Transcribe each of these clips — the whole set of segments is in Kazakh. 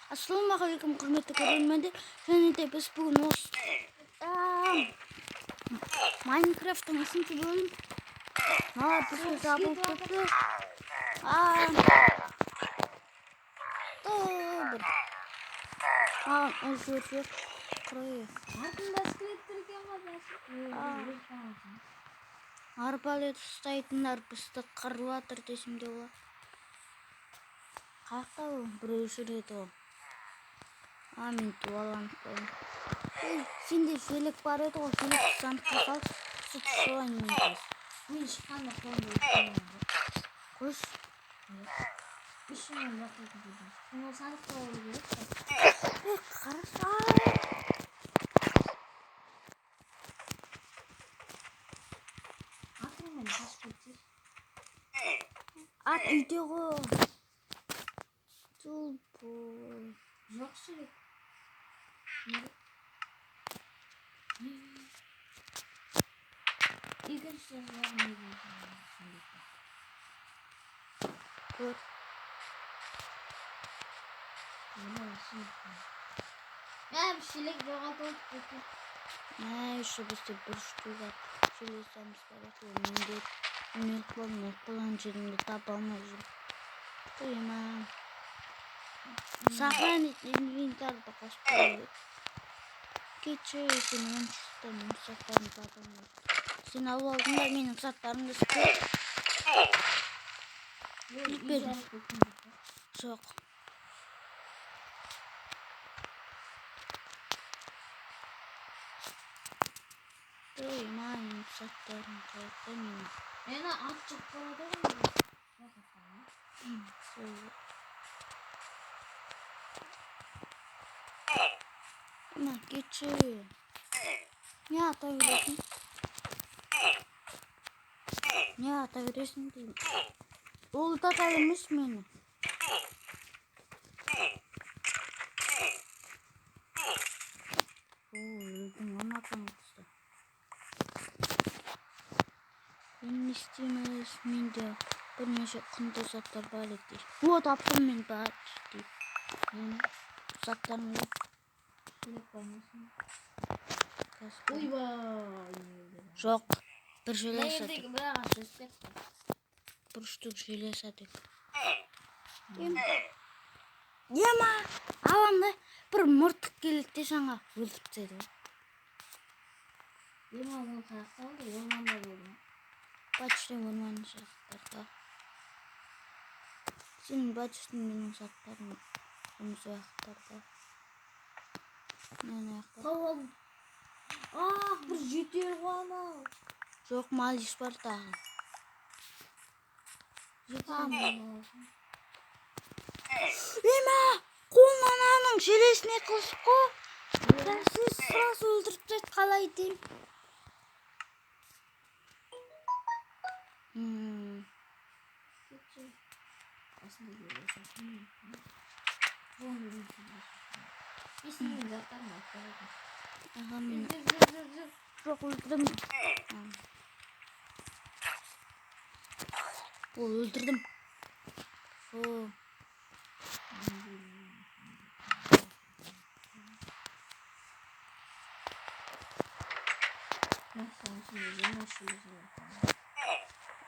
Ассалаумағалейкум, құрметті көрермендер. Және де біз бүгін осы Майнкрафттың 3-ші бөлім. Бізге жабылып кетті. Өзгерсе құрайы. Артында скелеттер екен ғой. Арбалет ұстайтындар бізді қырып жатыр десем де болады. Қайықта ол? Біреу жүреді ол. Мен дуаланып қойым. Сенде желек бар еді ғой, желек сандыққа сал, сүт солайын мен кез. Мен шыққанда қолымда өткенмін. Қош. Үшінен жақылды дедім. Мен ол сандықта болу керек пе? Қараса. Атыңмен қашып кетсеш. Ат үйде ғой. Тұлбой. Жоқ жүрек. Екінші жағын не болды? Көр. Bir şeylik жоғалтып кетті. Еще бізде бір штук бар. Сөйлесеміз керек. Мен қолдан жерімді таба алмай жүрмін. Қойма. Сохранить инвентарьды қосып қойып. Кетші, сенің шықтым, заттарымды таба алмай. Сен алып алдың ба менің заттарымды істе. Жоқ. Менің заттарым қайықта менің. Мені ат жоқ болады ғой. Кетші. Не ата бересің? Не ата бересің деймін. Ол да емес мені. Өлдің, ана қаңғысты. Не істейміз? Менде бірнеше құнды заттар бар еді. Таптым мен бар дейді. Заттарымды. Шелек бармасын. Жоқ. Бір желе сатып. Ендегі бір ағаш өспек. Бір штук желе сатып. Ема! Аламда бір мұртық келікте жаңа өлтіртеді. Ема оны қаяқта болды, орманда болды. Бачты орманын жақтарда. Сенің бачтың менің заттарым өміз аяқтарда. Мен аяқтарда. Қалам. Бір жетер ғана. Жоқ, малиш бар тағы. Жетам. Ема! Қолынан аның желесіне қылып қой. Сіз сұрасы өлтіріп тәт қалай дейм. Кетші. Асында көресің. Есіммен заттарын атпарадың. Мен жоқ өлтірдім. Ол өлтірдім.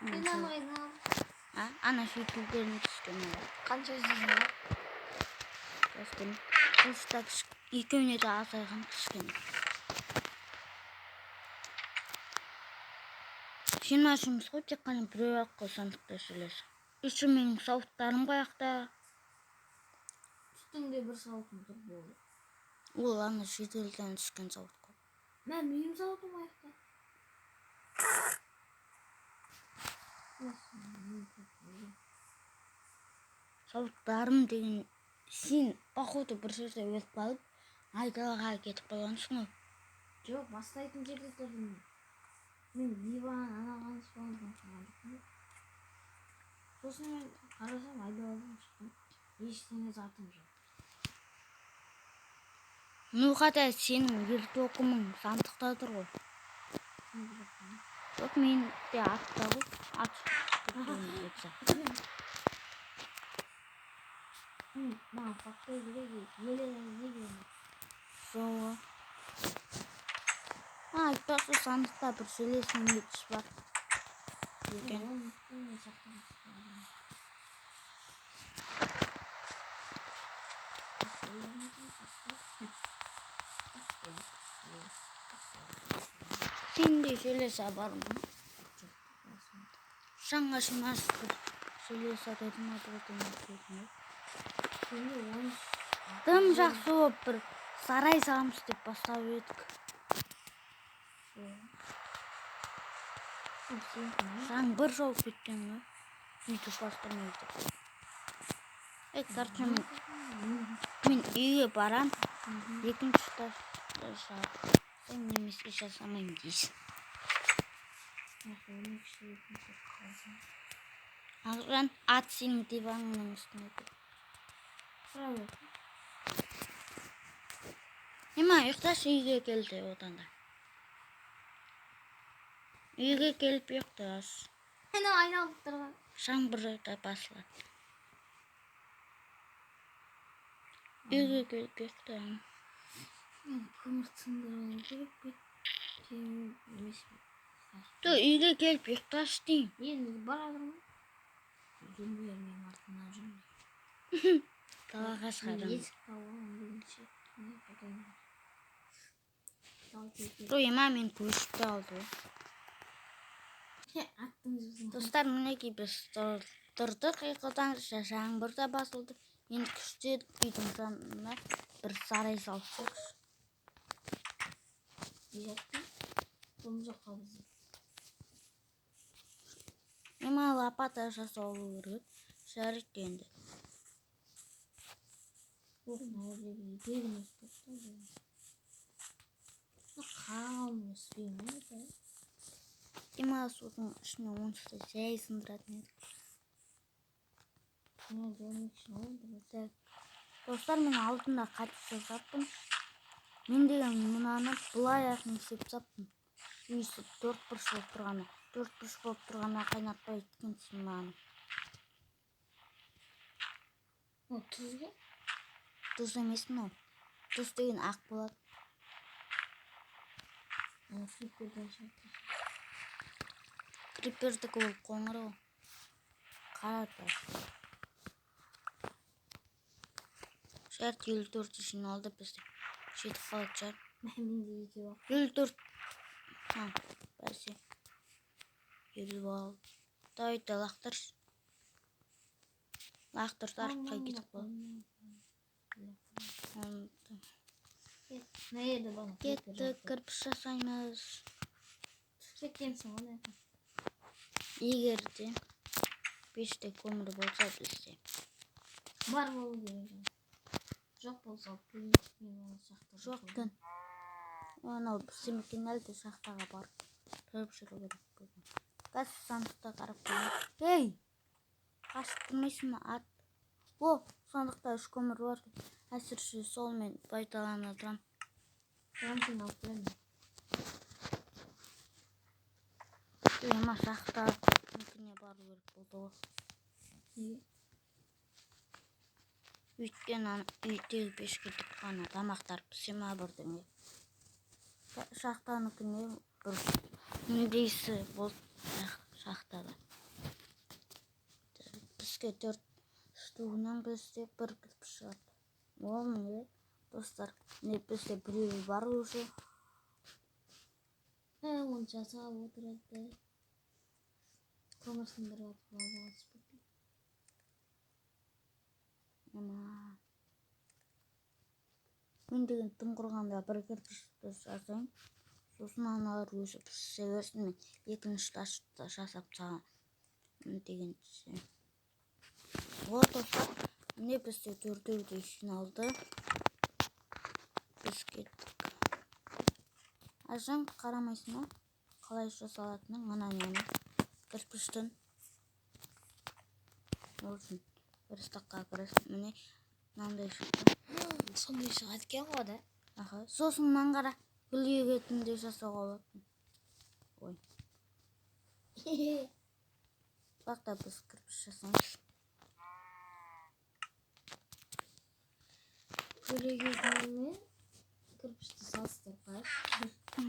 Мен алмайдым. Ана шүйкілдерін түскен олар. Қанша жейін ба? Түскен. Қылышта екеуіне де азайған түскен. 20 жұмыс қой, тек қана біреу ақ қой сандықта сөйлесі. Еще менің сауыттарым қаяқта. Үстіңде бір сауытым тұр болды. Ол ана шетелден түскен сауыт қой. Менің сауытым қаяқта. Сауыттарым деген сен походу бір жерде өліп қалып, айдалаға кетіп қойғансың ғой. Жоқ, бастайтын жерде тұрдым. Мен диван, ана қаныс болғандан қалған жоқпын. Сосын мен қарасам айдаладан шықтым. Ештеңе затым жоқ. Қата сенің виртуокумың сандықта тұр ғой. Жоқ, мен де атта ғой. Ат. Mаған фактай керек елена не берді Жоо. Айтпақшы сандықта бір желесін етіш бар. Екен. Сенде желесі бар ма? Жаңа жинас бір желесі дедім атыратын. Тым жақсы болып бір сарай саламыз деп бастап едік. Жаңбыр жауып кеткен ғой. Үйді бастамайды. Короче, мен үйге барам. Екінші этажда жасасам немесе жасамаймын дейсің. Ағжан, ат сенің диваныңның үстіне тұр. Ема, ұйықташы, үйге келді одан да. Үйге келіп ұйықтас. Мені айналып тұрған. Жаңбыр да басылады. Үйге келіп ұйықтам. Мен көмір сындыру керек пе? Үйге келіп ұйықташ дейм. Енді барадыр ма? Жүрмейер мен артынан жүрмей. Далаға шығарам. Есік табуым бірінші. Ема мен көшіпті алды. Достар, мінекей біз тұрдық ұйқыдан, жаңбыр да басылды. Енді күштедік үйдің жанына бір сарай салсақ. Бұл жаққа біздің. Ема лапата жасау керек. Шәрік енді. Қарағым өспеймін. Ема судың ішіне онсызда жай сындыратын едік. Достар, мен алдында қатып жасаппын. Мен деген мұнаны бұлай ақын есеп саппын. Үйсі 4 бұрыш болып тұрғаны. 4 бұрыш болып тұрғаны қайнатпай еткенсің маған. Тұз ба? Тұз емес мынау. Тұз деген ақ болады. Крипердікі ол қоңыр ол. Қарады. Шәрт 54 жиналды бізде. Жетіп қалады жар. Менде еке бар. 54. Бәсе. 50 ал. Дайда лақтырш. Лақтырдар қай кетіп қалады. Кетті, кірпіш жасаймыз. Кеткенсің ғой. Егер де пеште көмір болса бізде. Бар болу керек. Жоқ болса жоқ күн. Анау біздемекен әлде шахтаға барып тұрып жүру керек бүгін. Газ сандықта қарап қойып. Ей! Қашып тұрмайсың ма ат? О, сандықта 3 көмір бар. Әсірше сол мен пайдалана тұрам. Рамсын алып беремін. Ема шахта мүмкіне бару керек болды ғой. Өйткен үйдегі пешке тұтқаны тамақтар пісе ма бірдеңе. Шахтаны күне бір үндейсі болды шахтада. Бізге 4 штуғынан бізде бір кірпіш шығады. Ол не? Достар, не бізде біреу бар уже. Оны жасап отырады. Көмір сындырып лаваға түспейді. Мен деген тым құрғанда бір кірпішті жасайын. Сосын аналар өзі піссе өрсін мен екінші ташты жасап саған деген түсе. Ол достар, не бізде 4-ді жиналды. Біз кеттік. Ажан қарамайсың ба? Қалай жасалатының мына нені кірпіштің. Олсын бір стаққа кіресің. Міне мынандай шықты. Сондай шығады екен ғой да. Сосын мынан қара гүл егетінде жасауға болатын. Ой. Бақта біз кірпіш жасаймыз. төлегенмен кірпішті салыстырып қарашы.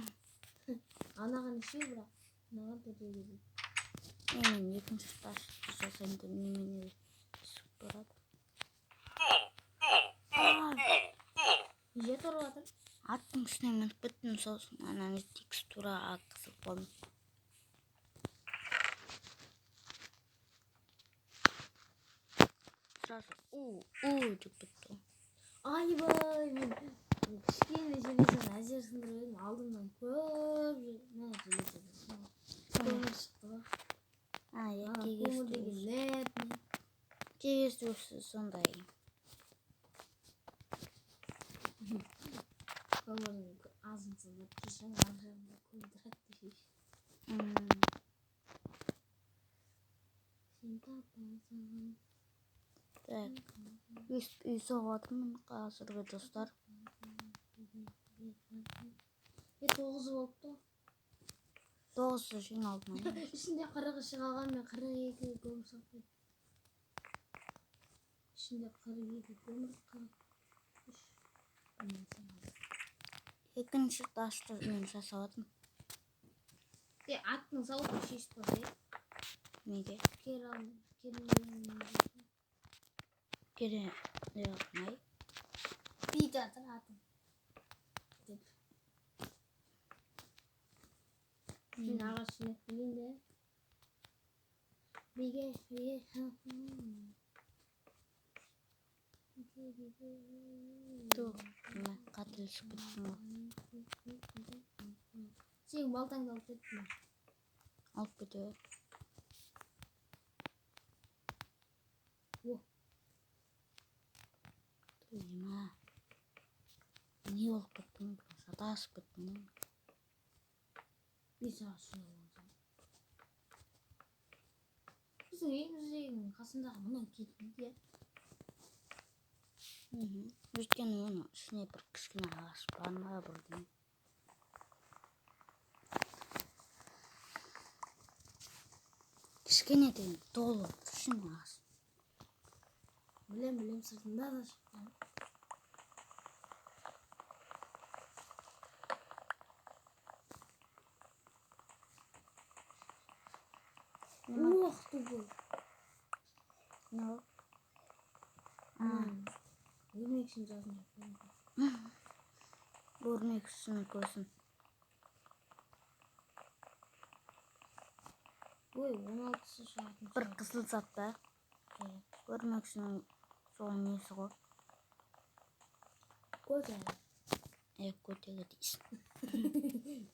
Анаған үшеу бірақ мынаған төлегені. Мен екінші этаж жасайын деп немене түсіп барады. Неше тұрып жатыр? Аттың үстіне мініп кеттім, сосын ананы текстураға қысып қалдым. Сразу деп кетті. Айбай, мен кішкене железен әзер сындырып едім, алдымнан көп железен көмір шықты ба? Көмір деген ләп не? Кегесі өсі сондай. Көмірдің азын сындырып жүрсең, ар жағында көмдіреді десейші. Сен таппасың. Так, үй соғатырмын қазіргі достар. 9 болыпты. 9 жиналдым. Ішінде 40-шы қалған, мен 42 көмір сақтым. Ішінде 42 көмір, 43. Екінші ташты мен жасаватым. Аттың сауытын шешіп қойсай. Неге? Кере қылмай. Бейт жатыр атын. Мен ағаш жинап келейін де. Биге. Тух, мен қателесіп кеттім ғой. Сен балтаңды алып кеттің бе? Алып кете. Ема. Не болып кеттің? Шатасып кеттің. Bir saat şuna olacağım. Bizim evimizin қасындағы мына кетпейді. Өйткені оның ішіне бір кішкене ағаш бар ма бірден. Кішкене деген толы ішіне ағаш. Білем сыртында да шыққан. Ох ты бұл. Не ол? Өрмекшін жазын жоқ. Өрмекшінің көзін. Ой, 16-сы шығатын. Бір қызыл зат па? Өрмекшінің сол несі ғой? Көтегі. Көтегі дейсің.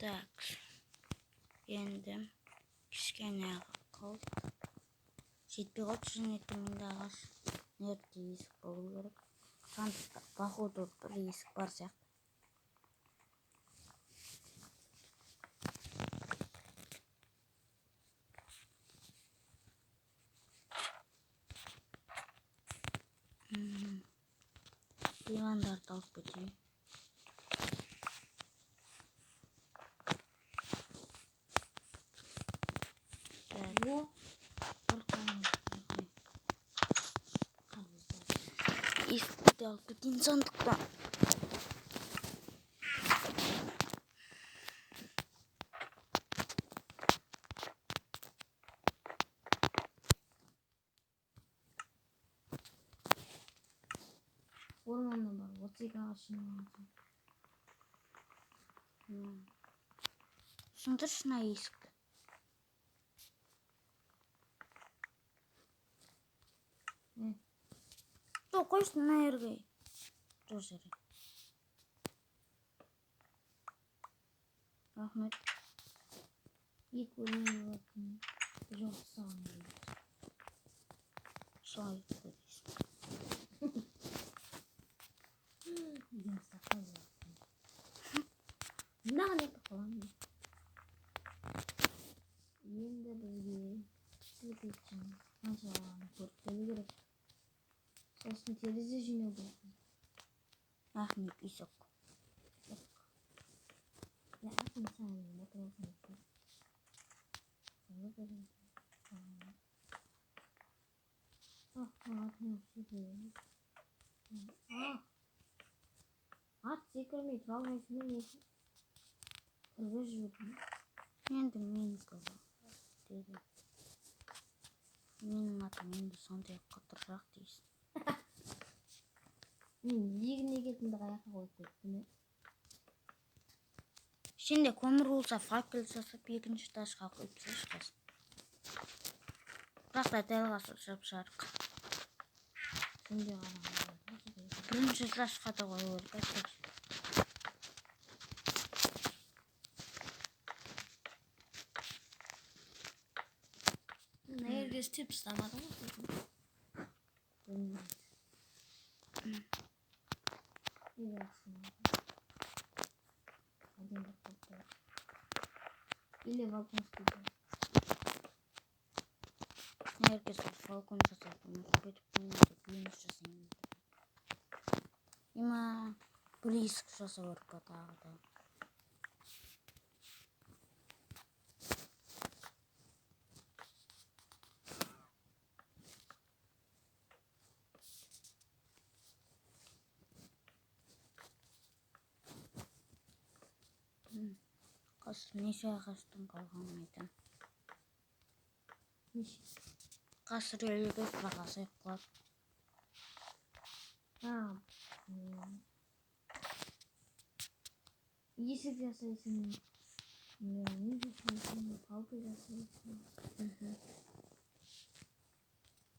Так, енді кішкене қалды. Жетпей қалды, жинекті менде ағаш. Нерде есік болу керек. Сандықта походу бір есік бар сияқты. Дивандарды алып кетейін. Есікті алып кетейін сандықта. Орманнан бар, 32 ағашын алып. Сындыршы мына есікті. Жоқ, қойшы мына жерге. Жоқ жерге. Рахмет. Екі өлең болатын. Жоқ саған дейді. Солай дейді дейсің. Үйден сақал болатын. Мынаған екі қалам. енді бізге кирпичтің қаншалығын көріп келу керек. Сосын терезе жинау керек. Ахмет Исок. Ya aku misalnya motor itu. Kalau dari atnya sih. Ат секірмей тұра алмайсың ба несі? Кіргіз жүрдім. Енді менікі деді. Менің атым енді сондай қатырырақ дейсің. Мен егін егетінді аяққа қойып кеттім. Ішінде көмір болса факел жасап екінші этажға қойып шығасың. Бірақ та дәл қазір жап-жарық. Сенде қарағанда. Бірінші этажға да қою керек. Nerede tips tamam mı? Или вакуумский. Herkes falcon жасап, сөйтіп қоймайды, бүйініш жасаймын. Има близк жасап өріп тағы да. Қазір неше ағаштың қалғанын айтам. Қазір 55 бағасы қалады. Есік жасайсың. Не жасайсың? Палка жасайсың.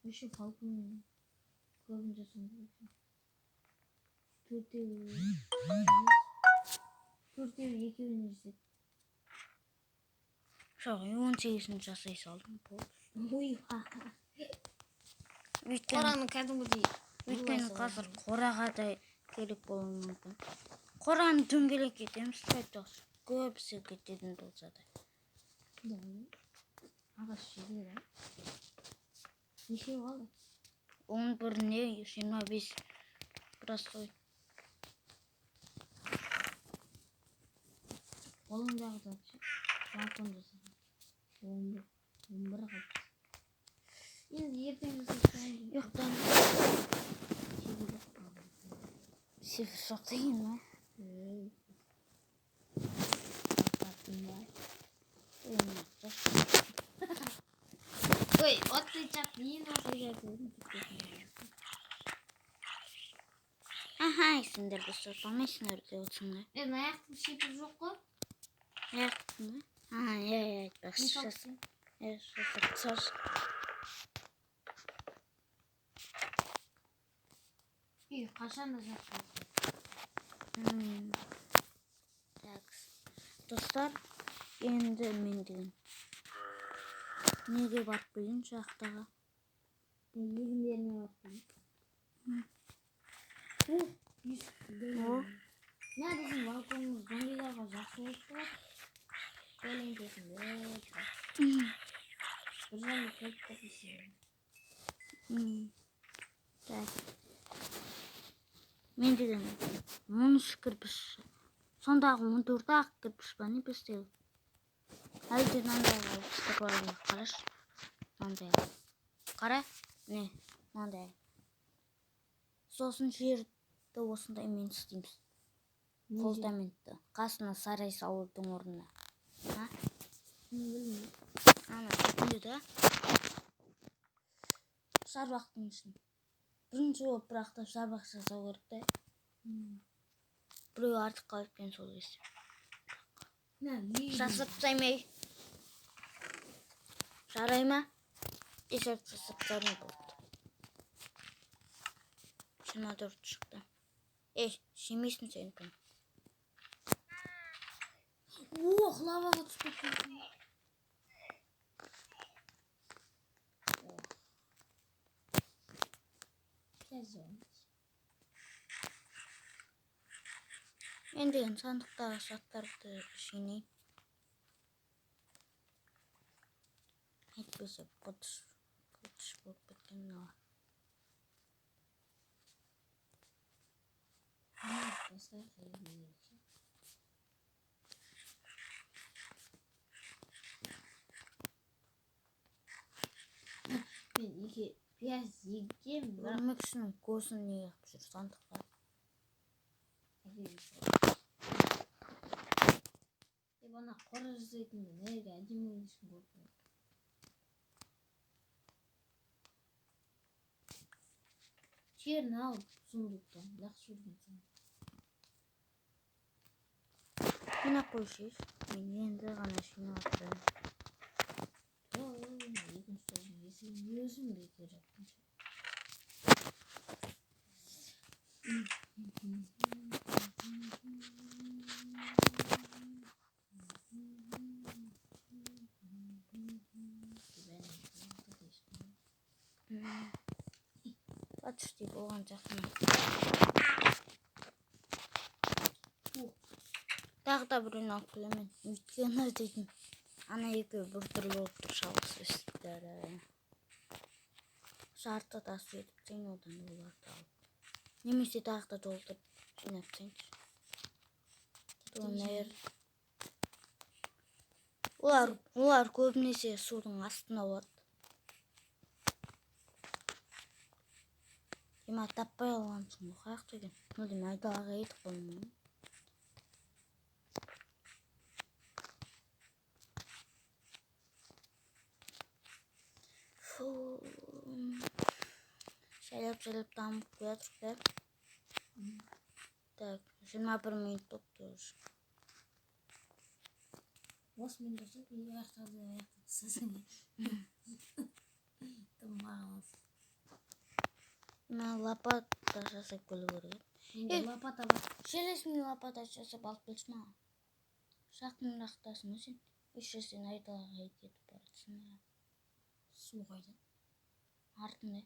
Еще палкамен көбін жасайсың. Төртеу екеуіне жасайды. Жоқ, 18-ін жасай салдым. Ой, Қораның кәдімгідей. Өйткені қазір қораға да керек болуы мүмкін. Қораны дөңгелек етеміз, сөйтіп көбісі кететін болса да. Ағаш жеді да. Неше қалды? 11-не 25 простой. Қолыңдағы затшы. Балкон жасады. 11 қалды. Енді ертең жасайды. Жоқтан. Сифр жоқ деген ма? Ой, отты чап, ең осы жерден. Аха, сендерді сұрпамайсыңдар деп отырсыңдар. Аяқтың шипі жоқ қой? Аяқтың ба? Айтпақшы жасың. Жасап. Қашан да жасап. Достар, енді мен деген неге барып келейін жақтаға? Егіндеріне барып келейін. Неғысын балконымыз зомбиларға жақсы болып тұрады. Көлеңкесін бір жаны көп тәпесен. Мен деген мұнысы кірпіш. Сондағы 14-ақ кірпіш ба не біздегі? Әлде мынандайға ұқсатып алайын, қараш. Мынандайға. Қара? Не? Мынандайға. Сосын жерді осындаймен істейміз. Фундаментті. Қасына сарай салудың орнына. Ана түнде да. Шарбақтың ішін. Бірінші болып бірақта шарбақ жасау керек та. Біреу артық қалып кен сол кезде. Жасап таймай. Жарай ма? Есеп жасап таймай болды. 24 шықты. Шемейсің сен күн. Лаваға түспек болсын. Мен деген сандықтағы заттарды жинайын. Әйтпесе қытыш болып кеткен мынау. Бастай қайырмайды. Мен екі пияз егем, бірақ Өрмекшінің көзін неге қып жүр сандыққа? Ана қора жасайтынды нерге әдемі ойнашын көріп. Жерін алып сундуктан жақсы жүрген соң. Жинап қойшыш. Мен енді ғана жинап отырайын. Екінші тобын есігін өзім бекер жаттымшы. Почти болған жақын. Тағы да біреуін алып келемін. Өйткені дейтін. Ана екеуі бір түрлі болып тұр шалғысы істері. Жарты да сөйтіп сен одан оларды алып. Немесе тағы да толтырып жинап сенші. Олар көбінесе судың астына болады. Дема таппай алғансың ғой қаяқ деген. Мүлдем айдалаға етіп қоймын. Шайлап дамып қоя тұрып. Так, 21 минут болыпты уже. Осы мен дұрсып, егі аяқтарды тастасың. Тым мағынасы. Мен лопата жасап келу керек. Менде лопата бар. Желесіне лопата жасап алып келші маған. Жақынырақтасың сен. Еще сен айдалаға кетіп баратсың. Су қайда? Артында.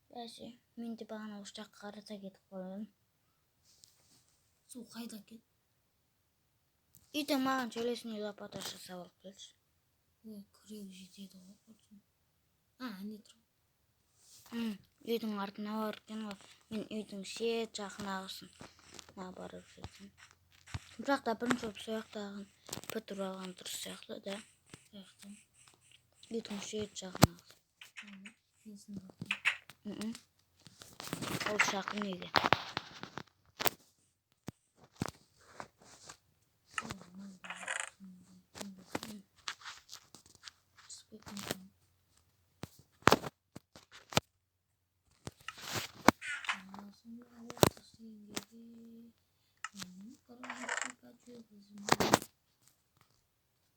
Бәсе, мен де бағана осы жаққа қарата кетіп қалдым. Су қайда кет? Үйде маған желесіне лопата жасап алып келші. Күрек жетеді ғой. Не тұр? Үйдің артына бар екен ғой. Мен үйдің шет жақын ағысын. Барып жүрдім. Бірақ та бірінші болып сояқтағын бітіріп алған дұрыс сияқты да. Үйдің шет жақын ағысын. Ол жақын үйге.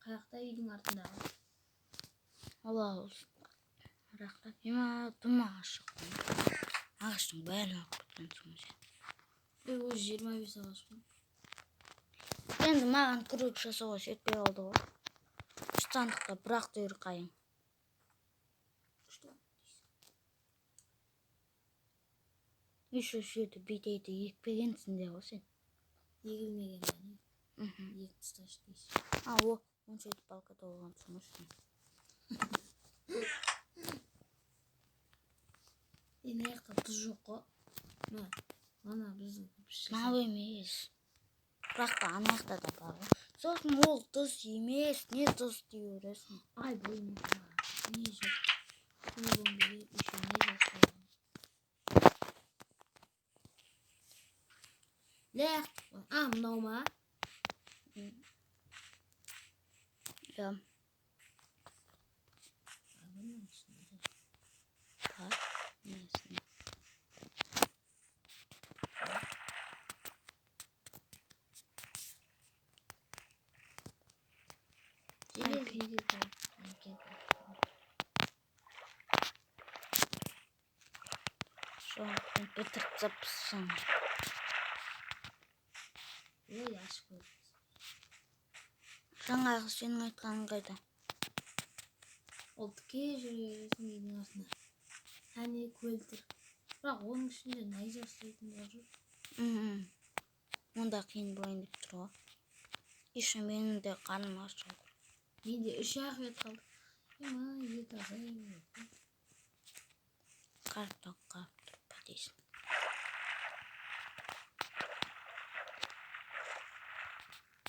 Қаяқта үйдің артындағы? Алла рақта. Ема тым ағаш. Ағаштың бәрін алып кеткен сен. Өзі 25 ағаш қой. Енді маған күрек жасауға жетпей қалды ғой. Сандықта бірақ түйір қайың. Еще жерді бедейді екпегенсің де ғой сен. Егілмеген бәне. Ек тұсташ дейсің. О, 17 балка толған соң үшін. Аяқта тұз жоқ қой. Ана біздің көпшілік. Мынау емес. Бірақ та аяқта да бар ғой. Сосын ол тұз емес, не тұз дей өресің. Ай, болмайды. Не жоқ. Еще не жоқ. Ләқ. Мынау ма? Ja. Şu an bitirip zapısın. Ой, ашып көрді. Жаңағы сенің айтқаның қайда? Ол тіке жүресің үйдің артына. Әне көлтір. Бірақ оның ішінде найза ұстайтын бар жүр. Онда қиын болайын деп тұр ғой. Еще менің де қарным ашып. Менде 3 ақ бет қалды. Ет азайып. Қарап дейсің.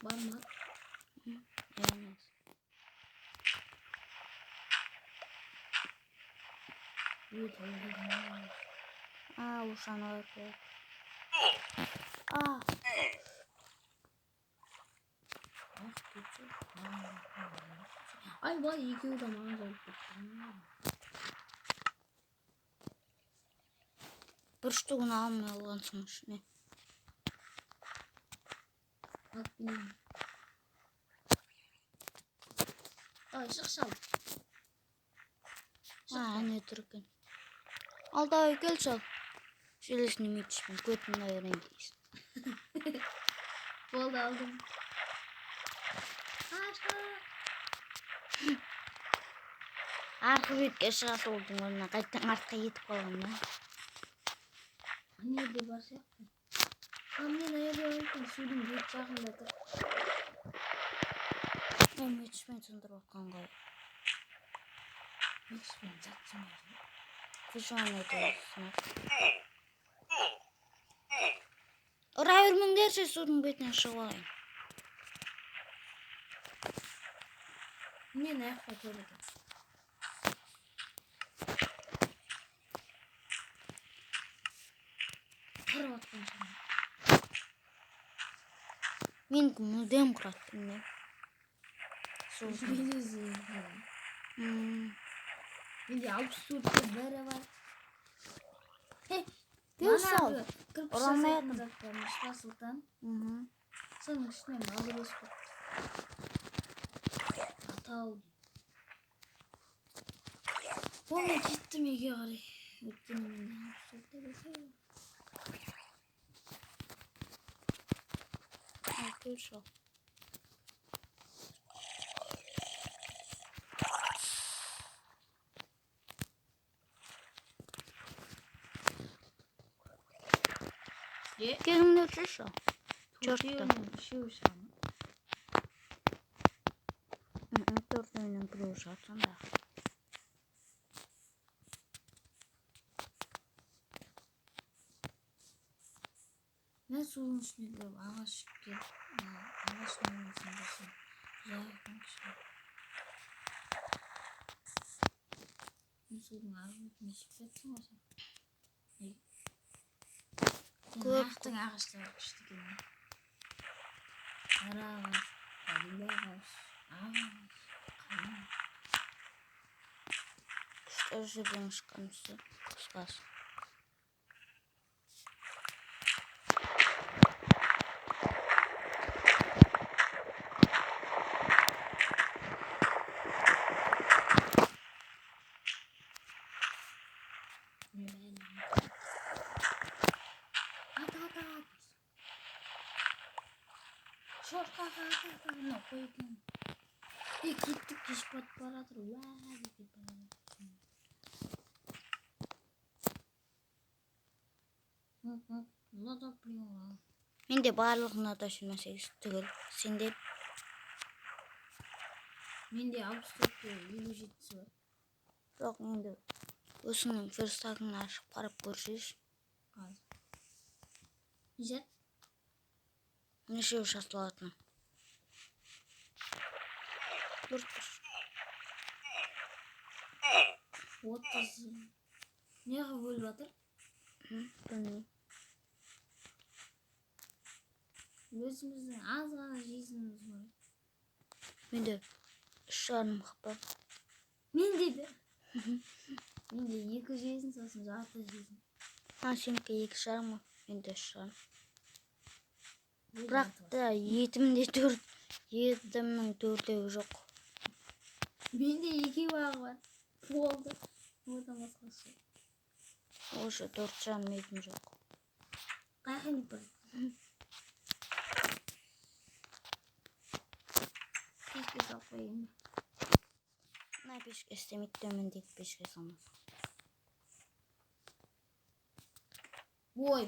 Бар ма? Емес. Ет азайып. Ушаны өтіп. Айбай екеуі де маған жауып кетті. Бір штугын алмай алғансың ішіне. Алып келейін. Шық шал. Әне тұр екен. Алдай кел шал. Желесіне метішпен көтін айырайын дейсің. Болды алдым. Арқы бетке шығасы олдың орнына қайттан артқа етіп қалған да. Неде бар сияқты. Мен аяда өйтін судың бет жағында тұр. Мен метішпен сындырып отқан ғой. Метішпен жатсың еді. Күшуан өтесін. Ұра өрміңдерші судың бетінен шығып алайын. Мен аяққа көрдім. Қырып атқан шығын. Мен мүлдем құраттым не. Менде 64 бәрі бар. Кел сал. Ұрамай атым. Шыға сұлтан. Соның ішінен алып өсіп кетті. Атау. Оны кеттім еге қарай. Өткені менде 64 бәрі. Кел шал. Келіңдер жүрші. Төртті. Төртінің біреу жатсын да. Мен судың үстіне көріп ағаш келіп, ағаш нөмірсін жасым. Жайықпен кіші. Мен судың ағашын шып кеттім осы. Ақтың ағаштары күшті келді. Қара ағаш, кәдімгі ағаш, ағаш, қалың. Күшті жерден шыққанысы қысқасы. Шорқаға ататарына қойген. Кеттік кеш батып баратыр. Деп баратыр. Лада приола. Менде барлығына да 28 түгіл. Сенде? Менде 64-те 57-сі бар. Жоқ, енді өзіңнің ферстагыңды ашып қарап көрсейші. Қазір. Жет. Нешеу шасталатыны? Тұр. 30. Неға бөліп атыр? Білмеймін. Өзіміздің аз ғана жейсіміз бар. Менде 3 жарым қапа. Менде де. Менде 2 жейсін, сосын жарты жейсін. Сенікі 2 жарым, менде 3 жарым. Бірақ та етімнің 4-еу жоқ. Менде 2 бағы бар. Болды. Одан басқасы. Осы 4 жарым етім жоқ. Қайқын бір. Пешке салып қойын. Мына пешке істемейді, төмендегі пешке салмас. Ой,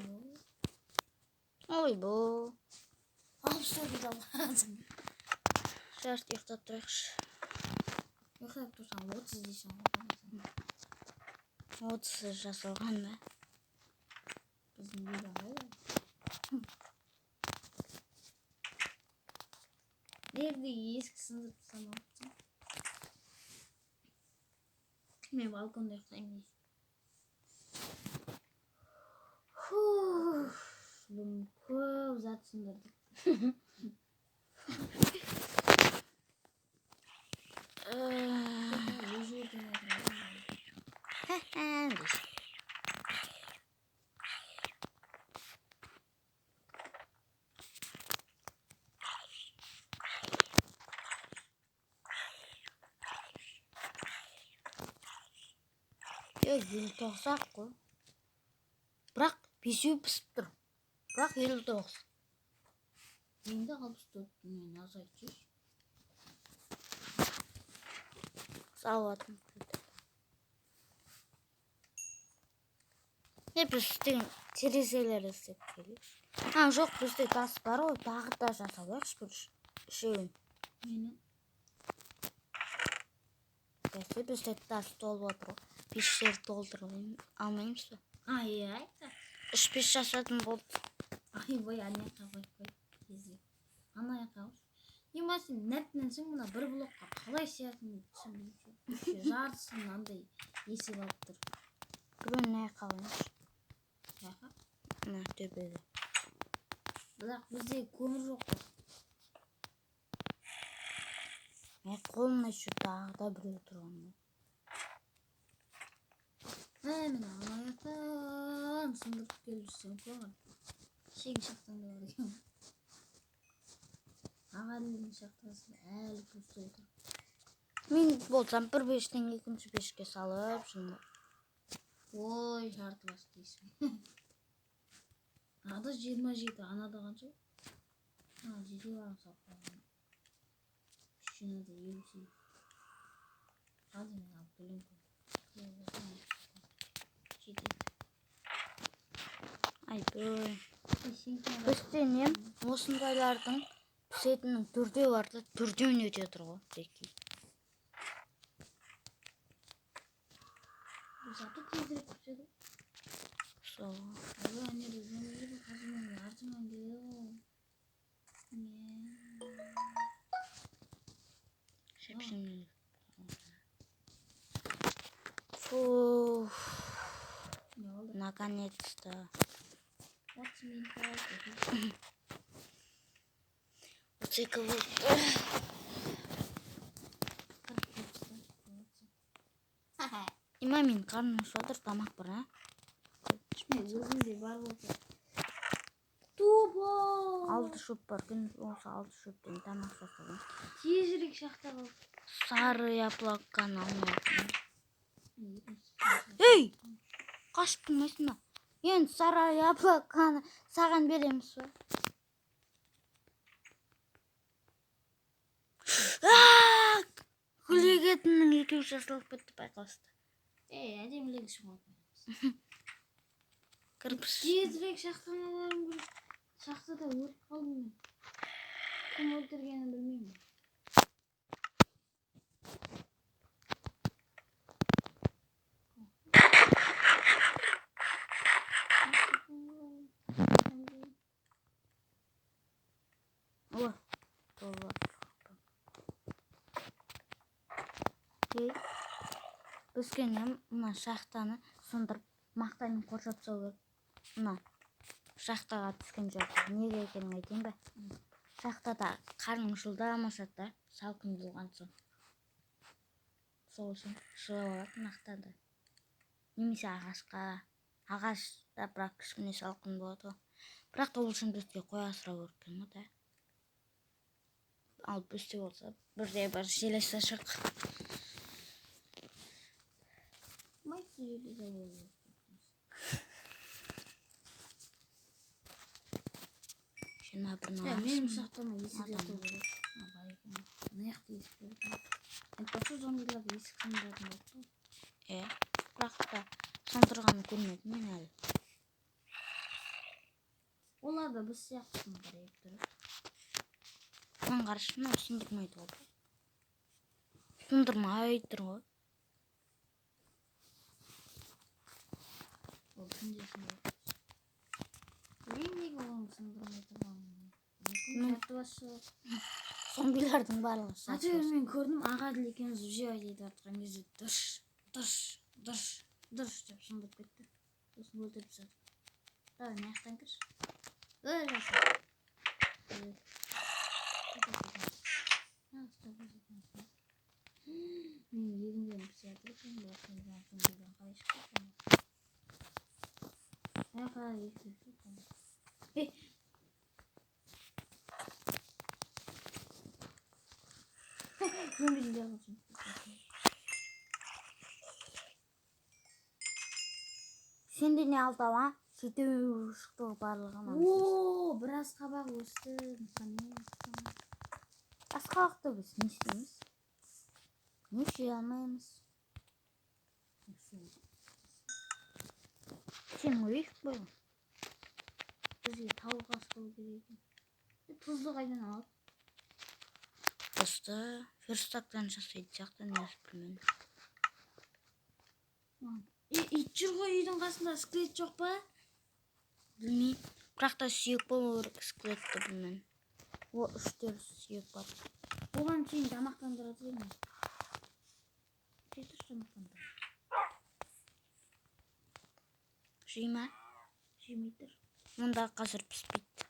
Алып сөйледі алғазым. Жарты ұйықтап тұрайықшы. ұйықтап тұрсаң 30 дейсің ғой. 30 жасалған ба? Біздің үйде қайда? Nerede есік сындырып тастамапсың? Мен балконда ұйықтаймын. Бүгін көп зат сындырдық. Елу тоқсақ қой. Бірақ бесеу пісіп тұр. Бірақ 59. Менде 64 мен азайтшы. Салатым. Біз істеген терезелер істеп келейік. Жоқ, бізде тас бар ғой, тағы да жасап алайықшы бір үшеуін. Менің Бізде тас толып отыр ғой. Пештер толтырып алмаймыз ба? иә, айтса. 3-5 жасадым болды. Бой, ана жаққа қойып қой. Ана жаққа қойшы. Ема сен нәптінсің мына бір блокқа қалай сиятынын түсінбеймін. Жартысын андай есіп алып тұр. Бүгін не қалайыншы? Жаққа? Мына төбеге. Бірақ бізде көмір жоқ қой. Қолына шу тағы да біреу тұрған ғой. Мен ана жақтан сындырып келіп жүрсем қойған. Шең шақтан да бар екен. Ағалының шақтасы әлі көсте отыр. Мен болсам бір пештен екінші пешке салып жүрмін. Ой, жарты бас дейсің. Ада 27, анада қанша? 7 барым салып қойған. Үшінада 58. Қазір мен алып төлем қой. Айбой. Бізде нем осындайлардың пісетінің төрдеу бар да, төрдеуін өте тұр ғой. Заты тезірек піседі. Сол. Әнері жөндері қазірмен артымен келеді ғой. Шепшімнен. Фу. Наконец-то. Оцекі болды. Има мен қарным шодыр тамақ бар, а? Өзімде бар болды. Тупо! Алты шөп бар, күн осы 6 шөптен тамақ жасалған. Тезірек шақта қалды. Сары яплаққаны алмайтын. Ей! Қашып тұрмайсың ба? Енді сары яплаққаны саған береміз ба? Гүлегетінің екеуі жасалып кетті, байқалысты. Әдемілігі шығып. Кірпіш. Тезірек шақтан аларым керек. Шақтада өліп қалдым мен. Кім өлтіргенін білмеймін. Ой, толып Өскенем мына шахтаны сындырып мақтамен қоршап тастау керек. Мына шахтаға түскен жоқ. Неге екенін айтайын ба? Шахтада қарның жылдамаса да салқын болған соң. Сол үшін жылап алады мақтады. Немесе ағашқа. Ағашта бірақ кішкене салқын болады ғой. Бірақ ол үшін бізге қой асырау керек ма да? Ал бізде болса бірде бір желесі шық. Менің шақтама есік жату керек. Наяқты есік керек. Пашу зомбиларды есік сындыратын болды. Бірақ та сындырғаны көрмедім мен әлі. Олар да біз сияқты сындырып тұр. Мен қарашымын, сындырмайды ол. Сындырмай тұр ғой. Ол күндесін неге оны сындырмай тұрғанын. Мүмкін сатыбашы. Зомбилардың барлығы Әйтеуір мен көрдім, Ағаділ екеуміз уже айтып жатқан кезде дұрш деп сындырып кетті. Сосын өлтіріп тастады. Давай, мына жақтан кірші. Мен егінден пісе жатыр екен, бірақ мен зомбиден қалай шығып кетемін? Қалай ектеп зомбидің жағын Сенде не алтама? Жетеу шықты барлығына. О, біраз қабақ өсті. Асқалықты біз не істейміз? Не істей алмаймыз? Сен өйік бұл? Бізге тауық асқылы керек. Тұзды қайдан алып? Тұзды ферстактан жасайды сияқты, несі білмеймін. Ит жүр ғой үйдің қасында, скелет жоқ па? Білмеймін. Бірақ та сүйек болу керек, скелетті білмеймін. О, 3 сүйек бар. Оған кейін тамақтандырады екен. Кетір тамақтандыр. Жей ма? Жемей тұр. Мұнда қазір піспейді.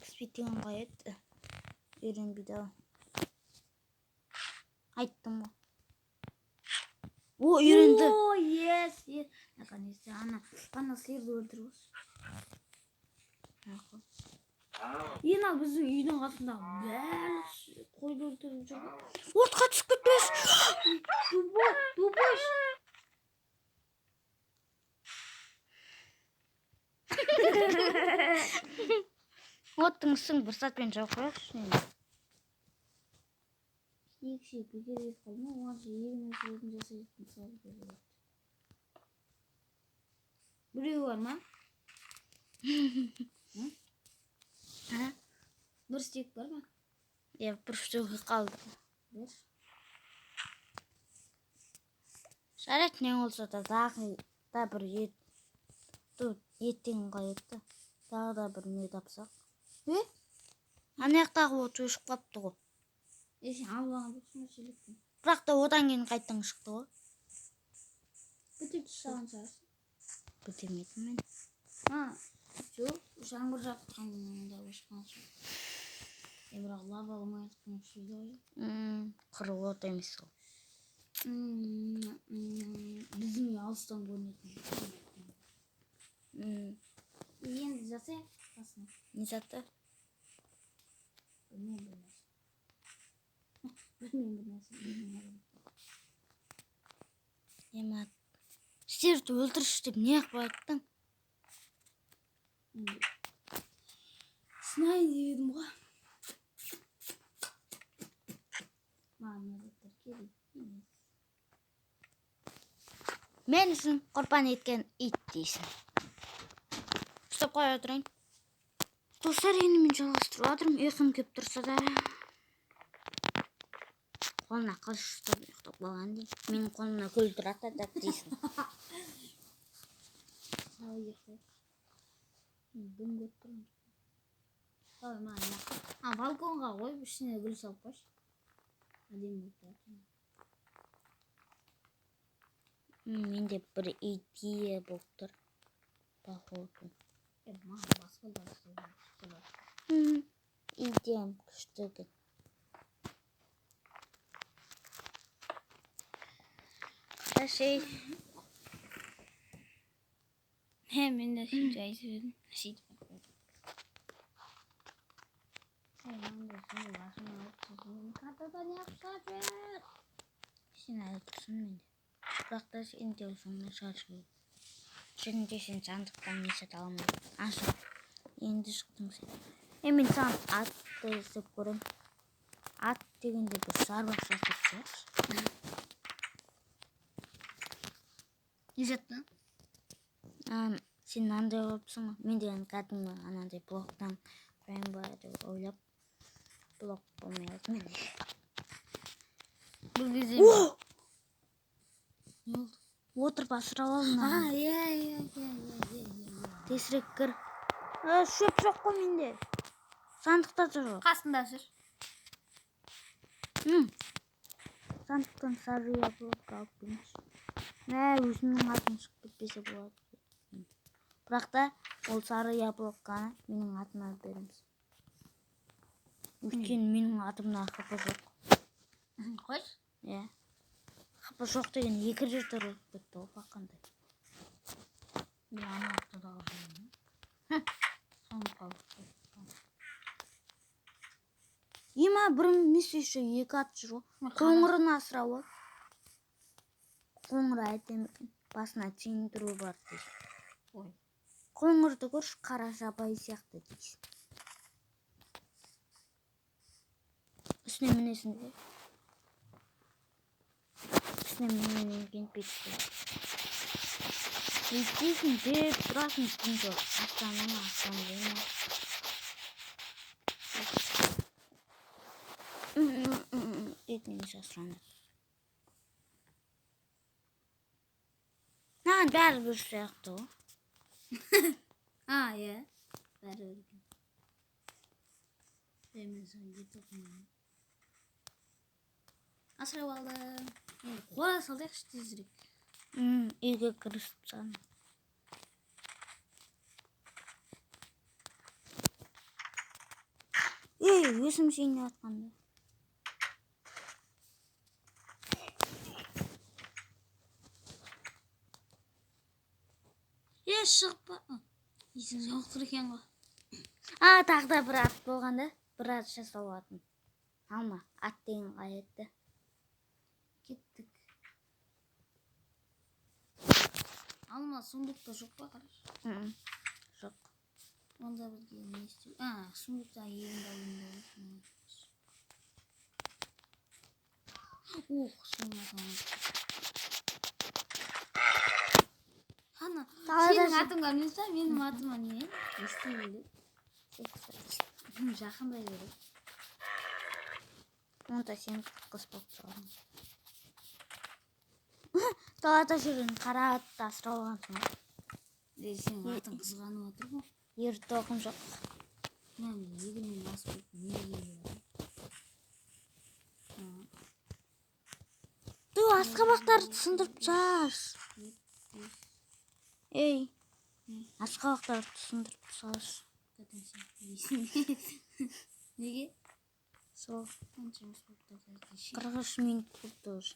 Піспейді деген ғой еді. Үйренбейді ау. Айттым ғой. О, үйренді. О, ес. Наконец-то ана сиырды өлтіріп. Ена біздің үйдің қасында бәрі қойды өлтіріп жүр. Отқа түсіп кетпес. Дубош. Оттың ісің бір сатпен жауып қояқшы. Екші бекер ет қалма, оғанша егін өсіретін жасайтын салы береді. Біреу бар ма? Бір стек бар ма? Бір штуғы қалды. Бір. Жарайды, не болса да да бір еттен қайетті. Дағы да бір не тапсақ. Анаяқтағы от өшіп қапты ғой. Сен албаған жоқсың ба шелектен? Бірақ та одан кейін қайттан шықты ғой. Бітіп тастаған шығарсың. Бітемедім мен. Жоқ, жаңбыр жауып тұрғанда өшкен шығар. Бірақ лава алмай жатқан ұқсайды ғой. Қыры от емес ол. Біздің үй алыстан көрінетін. Енді жасайық қасына. Не заты? Білмеймін бір нәрсе. Емат. Стерді өлтірші деп не қып айттың? Сынайын дедім ғой. Маған назаттар керек. Мен үшін құрбан еткен ит дейсің. Ұстап қоя отырайын. Достар, енді мен жалғастырып жатырмын. Ұйқым кеп тұрса да. Қолына қылыш ұстап ұйықтап болған дейін. Менің қолымна гүл тұрады да дейсің. Қалай ұйықтайық? Дым көп тұрмын. Қалай маған яқын. Балконға қойып ішіне гүл салып қойшы. Әдемі болып тұрады. Менде бір идея болып тұр. Походу. Маған басқа да ұстайды. Идеям күшті екен. Қарашай. Мен де сөйтіп айтып едім. Сөйтіп айтып. Маңда сонда басыма алып тұрсын. Картадан яқсап жүр. Сен әлі тұрсын менде. Бірақ та сен де ұсыңна шаршы. Шынында сен сандықтан не сәт аламын. Ашық. Енді шықтың сен. Мен саған атты іздеп көрем. Ат дегенде бір шарбақ жасап шығаршы. Не жаттың? Сен мынандай болыпсың ғой. Мен деген кәдімгі анандай блоктан қояйын ба деп ойлап блок болмай алды менде. Бұл кезде О! не болды? Отырып асырап алдым. Иә. Тезірек кір. Шөп жоқ қой менде. Сандықта да жоқ. Қасында жүр. Сандықтан сары яблок алып келіңізші. Өзімнің атым шығып кетпесе болады. Бірақ та ол сары яблоканы менің атыма береміз. Өйткені менің атымда хп жоқ. Қойшы. Иә. Хп жоқ деген екі жерде ұрып кетті ғой баққандай. Мен ана аптадағы жүрмін. Соны қалып. Ема бір емес еще екі ат жүр ғой. Қоңырын асырап ал. Қоңыр әдемі екен. Басына теңдіру бар дейсің. Ой. Қоңырды көрші, қара жабайы сияқты дейсің. Үстіне мінесің бе? Үстіне мінгеннен кейін бетті. Өйтпейсің деп тұрасың күнді. Астаның деймін. Етінен жасыраны. Бәрі бір сияқты ғой. Иә. Бәрі өрген. Мен соң ет оқымайын. Асырап алдым. Қора салдайықшы тезірек. Үйге кірісіп саны. Өзім жейіне атқанда. Шығып ба? Есің жоқ тұр екен ғой. Тағда бір ат болғанда, бір ат жасау атын. Алма, ат деген қай етті. Кеттік. Алма сундукта жоқ па қараш? Жоқ. Онда бізге не істеу? Сундукта егінді алынды. Суына тамам. Сенің атыңға мінса, менің атыма не? Ести білді. Жақындай береді. Онда сен қыз болып тұрған. Далада жүрген қара атты асырап алғансың. Сенің атың қызғанып отыр ғой. Ер тоқым жоқ. Мен егінмен асып не келеді? Асқабақтарды сындырып шаш. Асқабақтарды сындырып шаш. Неге? Сол. 43 минут болды уже.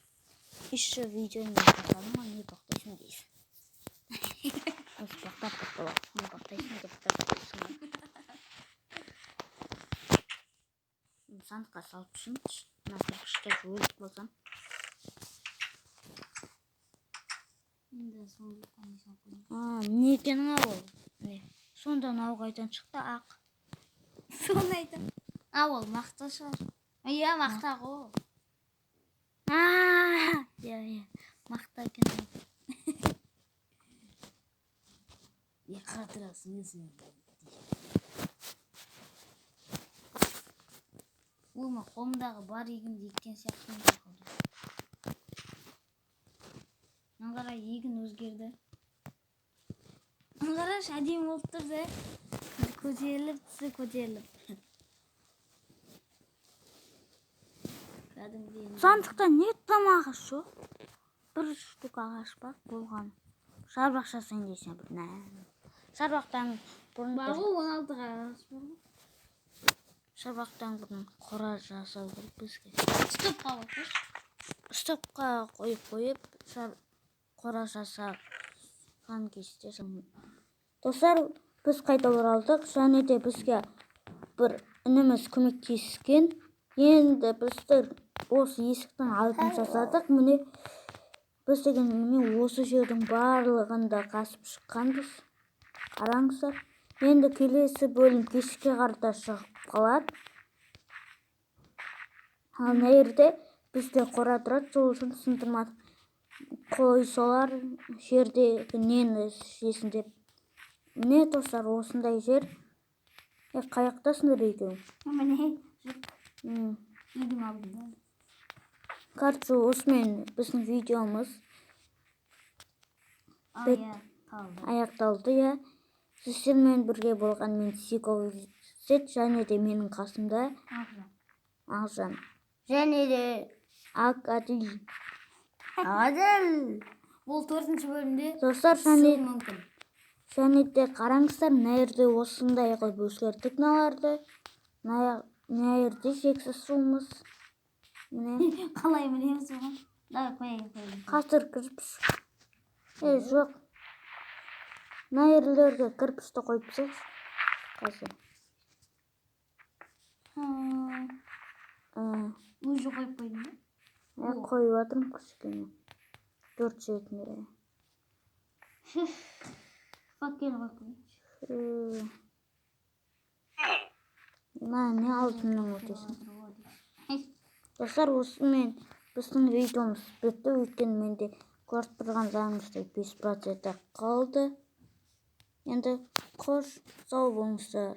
Еще видео не показалым, а не тоқтайсың дейсің. Осы тоқтап болады. Не тоқтайсың деп тоқтайсың. Сандыққа салып шыншы. Насырқышта өліп болсам. Енді сондықтан не салып қойдым. Не екенің ол? Сонда мынау қайдан шықты ақ. Соны айтам. Ол мақта шығар. Иә, мақта ғой. Иә, мақта екен. Қатырасың өзің. Олма қолымдағы бар егінді еккен сияқты қалды. Қара егін өзгерді. Қараш, әдемі болып тұрды. Көтеріліп, түсі көтеріліп. Сандықта не тамағы жоқ? Бір штук ағаш бар болған. Шарбақ жасайын десем. Шарбақтан бұрын бар ғой 16 ағаш бар ғой. Шарбақтан бұрын қора жасау керек бізге. Стопқа қойып. Стопқа қойып, қора жасаған кезде. Достар, біз қайта оралдық. Және де бізге бір ініміз көмектескен. Енді біздер осы есіктің алдын жасадық. Міне біз деген осы жердің барлығында қасып шыққанбыз. Қараңыздар. Енді келесі бөлім кешке қарата шығып қалады. Ал мына жерде бізде қора тұрады, сол үшін сындырмадық. Қой солар жердегі нені жесін деп. Міне достар, осындай жер. Қаяқтасыңдар екеуің? Міне, жүр. Үйдің алдында. Короче, осымен біздің видеомыз аяқталды. Я сіздермен бірге болған мен Сикозет және де менің қасымда Ақжан және де Акадил. Бұл 4-ші бөлімде Достар, мүмкін. және де қараңыздар, мына жерде осындай қылып өзгерттік мыналарды. Мына жерде шексіз суымыз. Міне Қалай білеміз оған? Давай қояйын. қазір кірпіш. Жоқ. Мына жерлерге кірпішті қойып тастайықшы. Қазір. Уже қойып қойдың ба? Қойып жатырмын кішкене. 4 шетіне. Факел қойып. Не алдымнан өтесің? Достар, осымен біздің видеомыз бітті. Өйткені менде көріп тұрған заңымызда 5% қалды. Енді қош, сау болыңыздар.